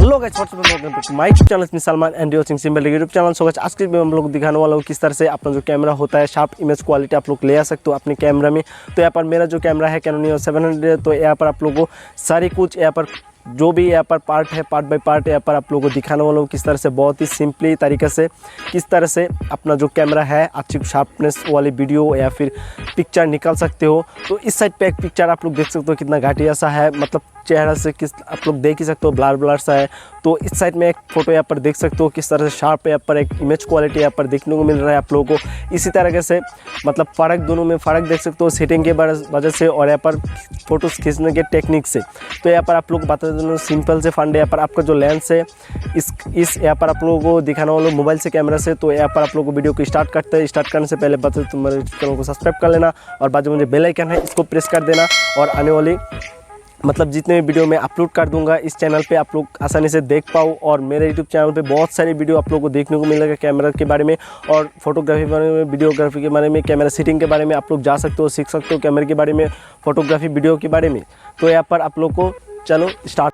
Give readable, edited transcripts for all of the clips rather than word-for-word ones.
Hello guys, what's up, welcome to my YouTube channel Salman and watching simple YouTube channel. So guys, आज के video में हम लोग दिखाने वाला हूँ किस तरह से अपना जो कैमरा होता है शार्प इमेज क्वालिटी आप लोग ले आ सकते हो अपने कैमरा में। तो यहाँ पर मेरा जो कैमरा है कैनन 700, तो यहाँ पर आप लोगों को सारी कुछ यहाँ पर जो भी यहाँ पर पार्ट है पार्ट बाय पार्ट यहाँ पर आप लोगों को दिखाने वाला हूँ किस तरह से बहुत ही सिंपली तरीके से किस तरह से अपना जो कैमरा है अच्छी शार्पनेस वाली वीडियो या फिर पिक्चर निकाल सकते हो। तो इस साइड पे एक पिक्चर आप लोग देख सकते हो कितना घटिया सा है, मतलब चेहरा से किस आप लोग देख ही सकते हो ब्लर ब्लर सा है। तो इस साइड में एक फ़ोटो यहाँ पर देख सकते हो किस तरह से शार्प यहाँ पर एक इमेज क्वालिटी यहाँ पर देखने को मिल रहा है आप लोगों को। इसी तरीके से मतलब फ़र्क दोनों में फ़र्क देख सकते हो सेटिंग के वजह से और यहाँ पर फ़ोटोज़ खींचने के टेक्निक से। तो यहाँ पर आप लोग बता दें सिंपल से फंड यहाँ पर आपका जो लेंस है इस यहाँ पर आप लोगों को दिखाने वाला मोबाइल से कैमरा से। तो यहाँ पर आप लोगों को वीडियो को स्टार्ट करते हैं। स्टार्ट करने से पहले बता दें तुम्हारे चैनल को सब्सक्राइब कर लेना और बाजू में जो बेल आइकन है इसको प्रेस कर देना और आने वाली मतलब जितने भी वीडियो मैं अपलोड कर दूंगा इस चैनल पे आप लोग आसानी से देख पाओ। और मेरे यूट्यूब चैनल पे बहुत सारी वीडियो आप लोगों को देखने को मिलेगा कैमरा के बारे में और फोटोग्राफी के बारे में, वीडियोग्राफी के बारे में, कैमरा सेटिंग के बारे में आप लोग जा सकते हो, सीख सकते हो कैमरे के बारे में, फोटोग्राफी वीडियो के बारे में। तो यहाँ पर आप लोग को चलो स्टार्ट।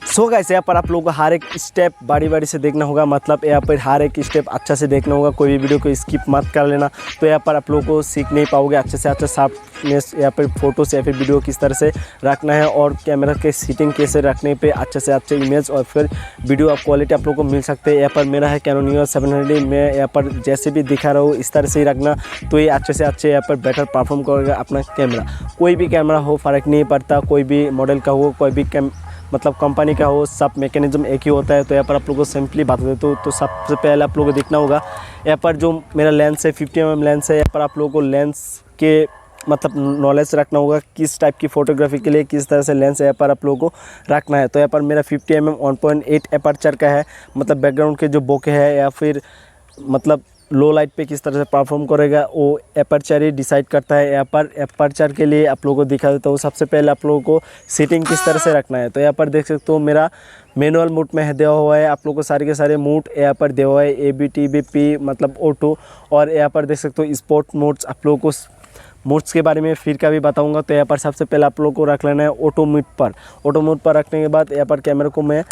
सो गाइस, यहाँ पर आप लोगों को हर एक स्टेप बारी बारी से देखना होगा, मतलब यहाँ पर हर एक स्टेप अच्छा से देखना होगा, कोई भी वीडियो को स्किप मत कर लेना। तो यहाँ पर आप लोगों को सीख नहीं पाओगे अच्छे से अच्छा शार्पनेस यहाँ पर फोटोस या फिर वीडियो किस तरह से रखना है और कैमरा के सीटिंग कैसे रखने पे अच्छे से अच्छे इमेज और फिर वीडियो क्वालिटी आप लोगों को मिल सकते हैं। यहाँ पर मेरा है कैनन 700, मैं यहाँ पर जैसे भी दिखा रहा हूँ इस तरह से ही रखना, तो ये अच्छे से अच्छे यहाँ पर बेटर परफॉर्म करेगा अपना कैमरा। कोई भी कैमरा हो फ़र्क नहीं पड़ता, कोई भी मॉडल का हो, कोई भी मतलब कंपनी का हो, सब मैकेनिज्म एक ही होता है। तो यहाँ पर आप लोगों को सिंपली बता देते हो। तो सबसे पहले आप लोगों को देखना होगा यहाँ पर जो मेरा लेंस है 50 mm लेंस है। यहाँ पर आप लोगों को लेंस के मतलब नॉलेज रखना होगा किस टाइप की फ़ोटोग्राफी के लिए किस तरह से लेंस यहाँ पर आप लोगों को रखना है। तो यहाँ पर मेरा 50 mm 1.8 एपर्चर का है, मतलब बैकग्राउंड के जो बोके है या फिर मतलब लो लाइट पे किस तरह से परफॉर्म करेगा वो एपर्चर ही डिसाइड करता है। यहाँ पर एपर्चर के लिए आप लोगों को दिखा देता हूँ। सबसे पहले आप लोगों को सेटिंग किस तरह से रखना है। तो यहाँ पर देख सकते हो मेरा मैनुअल मोड में है दिया हुआ है, आप लोगों को सारे के सारे मोड यहाँ पर दिया हुआ है, AB TB P मतलब ऑटो। और यहाँ पर देख सकते हो स्पोर्ट मोड्स, आप लोगों को मोड्स के बारे में फिर का भी बताऊंगा। तो यहाँ पर सबसे पहले आप लोगों को रख लेना है ऑटो मोड पर। ऑटो मोड पर रखने के बाद यहाँ पर कैमरा को मैं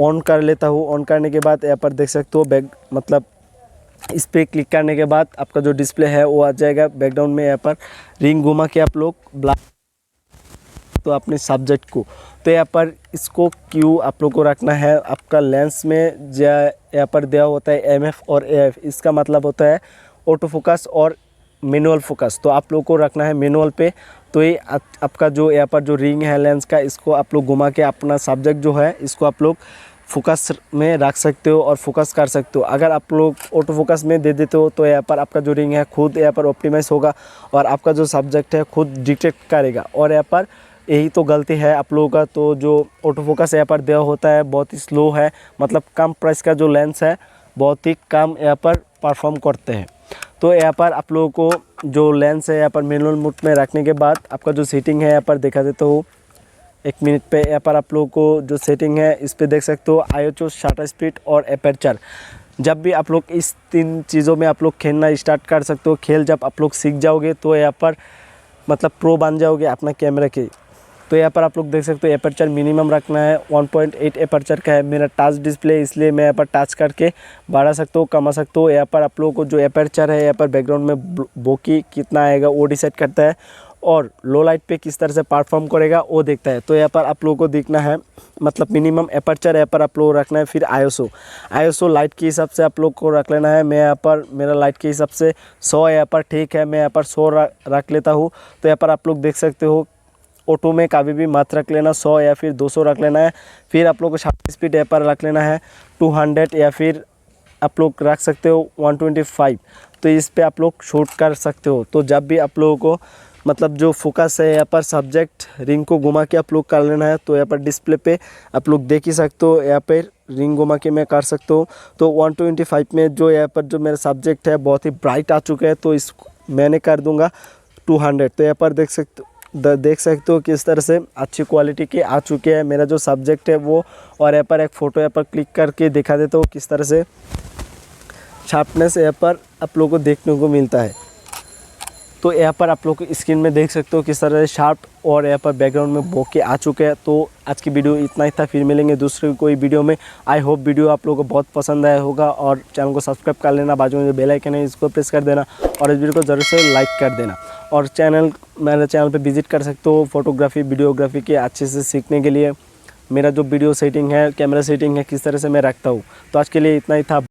ऑन कर लेता हूँ। ऑन करने के बाद यहाँ पर देख सकते हो बैक मतलब इस पर क्लिक करने के बाद आपका जो डिस्प्ले है वो आ जाएगा बैकग्राउंड में। यहाँ पर रिंग घुमा के आप लोग ब्लैक तो अपने सब्जेक्ट को, तो यहाँ पर इसको क्यों आप लोग को रखना है आपका लेंस में यहाँ पर दिया होता है MF और AF, इसका मतलब होता है ऑटो फोकस और मैनुअल फोकस। तो आप लोग को रखना है मैनुअल पे। तो ये आपका जो यहाँ पर जो रिंग है लेंस का, इसको आप लोग घुमा के अपना सब्जेक्ट जो है इसको आप लोग फोकस में रख सकते हो और फोकस कर सकते हो। अगर आप लोग ऑटो फोकस में दे देते हो तो यहाँ पर आपका जो रिंग है खुद यहाँ पर ऑप्टिमाइज होगा और आपका जो सब्जेक्ट है खुद डिटेक्ट करेगा। और यहाँ पर यही तो गलती है आप लोगों का, तो जो ऑटो फोकस यहाँ पर दिया होता है बहुत ही स्लो है, मतलब कम प्राइस का जो लेंस है बहुत ही कम यहाँ पर परफॉर्म करते हैं। तो यहाँ पर आप लोगों को जो लेंस है यहाँ पर मैनुअल मोड में रखने के बाद आपका जो सेटिंग है यहाँ पर दिखा देता हूँ एक मिनट पे। यहाँ पर आप लोगों को जो सेटिंग है इस पे देख सकते हो ISO, शटर स्पीड और एपर्चर। जब भी आप लोग इस 3 चीज़ों में आप लोग खेलना स्टार्ट कर सकते हो, खेल जब आप लोग सीख जाओगे तो यहाँ पर मतलब प्रो बन जाओगे अपना कैमरा के। तो यहाँ पर आप लोग देख सकते हो एपर्चर मिनिमम रखना है, 1.8 एपर्चर का है। मेरा टच डिस्प्ले इसलिए मैं यहाँ पर टच करके बढ़ा सकता हूँ कमा सकता हूँ। यहाँ पर आप लोगों को जो एपर्चर है यहाँ पर बैकग्राउंड में बोकी कितना आएगा वो डिसाइड करता है और लो लाइट पे किस तरह से परफॉर्म करेगा वो देखता है। तो यहाँ पर आप लोगों को देखना है मतलब मिनिमम एपर्चर यहाँ पर आप लोगों को रखना है। फिर ISO लाइट के हिसाब से आप लोग को रख लेना है। मैं यहाँ पर मेरा लाइट के हिसाब से 100 यहाँ पर ठीक है, मैं यहाँ पर 100 रख लेता हूँ। तो यहाँ पर आप लोग देख सकते हो ऑटो में कभी भी मत रख लेना, 100 या फिर 200 रख लेना है। फिर आप लोग को शटर स्पीड यहाँ पर रख लेना है 200 या फिर आप लोग रख सकते हो 125। तो इस पे आप लोग शूट कर सकते हो। तो जब भी आप लोगों को मतलब जो फोकस है यहाँ पर सब्जेक्ट रिंग को घुमा के आप लोग कर लेना है। तो यहाँ पर डिस्प्ले पे आप लोग देख ही सकते हो, यहाँ पर रिंग घुमा के मैं कर सकता हूँ। तो 125 में जो यहाँ पर जो मेरा सब्जेक्ट है बहुत ही ब्राइट आ चुका है, तो इस मैंने कर दूँगा 200। तो यहाँ पर देख सकते हो किस तरह से अच्छी क्वालिटी के आ चुके हैं मेरा जो सब्जेक्ट है वो। और यहाँ पर एक फ़ोटो यहाँ पर क्लिक करके दिखा देता हूँ किस तरह से शार्पनेस यहाँ पर आप लोगों को देखने को मिलता है। तो यहाँ पर आप लोग स्क्रीन में देख सकते हो किस तरह से शार्प और यहाँ पर बैकग्राउंड में बोके आ चुके हैं। तो आज की वीडियो इतना ही था, फिर मिलेंगे दूसरे कोई वीडियो में। आई होप वीडियो आप लोगों को बहुत पसंद आया होगा और चैनल को सब्सक्राइब कर लेना, बाजू में जो बेल आइकन है इसको प्रेस कर देना और इस वीडियो को ज़रूर से लाइक कर देना। और मेरे चैनल पर विजिट कर सकते हो फोटोग्राफी वीडियोग्राफी के अच्छे से सीखने के लिए। मेरा जो वीडियो सेटिंग है, कैमरा सेटिंग है, किस तरह से मैं रखता हूँ। तो आज के लिए इतना ही था।